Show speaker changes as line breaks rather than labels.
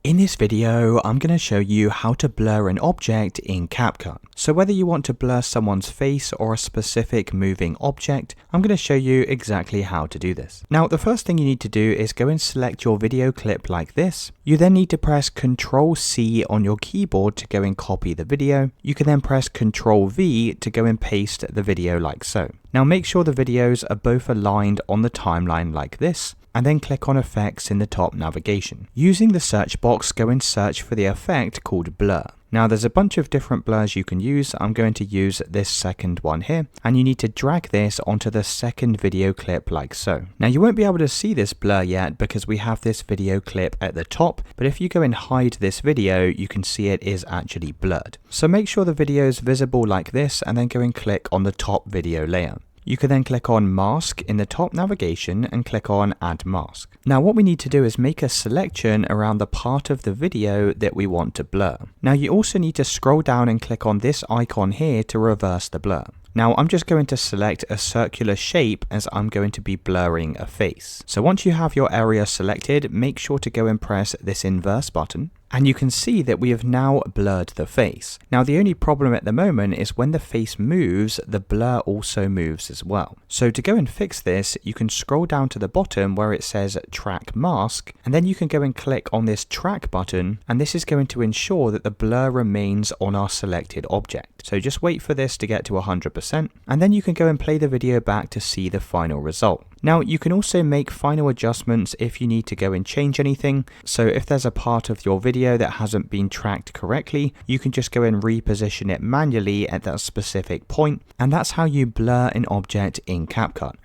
In this video, I'm going to show you how to blur an object in CapCut. So whether you want to blur someone's face or a specific moving object, I'm going to show you exactly how to do this. Now, the first thing you need to do is go and select your video clip like this. You then need to press Ctrl C on your keyboard to go and copy the video. You can then press Ctrl V to go and paste the video like so. Now make sure the videos are both aligned on the timeline like this, and then click on Effects in the top navigation. Using the search box, go and search for the effect called Blur. Now there's a bunch of different blurs you can use. I'm going to use this second one here, and you need to drag this onto the second video clip like so. Now you won't be able to see this blur yet because we have this video clip at the top, but if you go and hide this video, you can see it is actually blurred. So make sure the video is visible like this, and then go and click on the top video layer. You can then click on Mask in the top navigation and click on Add Mask. Now what we need to do is make a selection around the part of the video that we want to blur. Now you also need to scroll down and click on this icon here to reverse the blur. Now I'm just going to select a circular shape as I'm going to be blurring a face. So once you have your area selected, make sure to go and press this inverse button. And you can see that we have now blurred the face. Now the only problem at the moment is when the face moves, the blur also moves as well. So to go and fix this, you can scroll down to the bottom where it says Track Mask, and then you can go and click on this track button, and this is going to ensure that the blur remains on our selected object. So just wait for this to get to 100%, and then you can go and play the video back to see the final result. Now you can also make final adjustments if you need to go and change anything. So if there's a part of your video that hasn't been tracked correctly, you can just go and reposition it manually at that specific point. And that's how you blur an object in CapCut.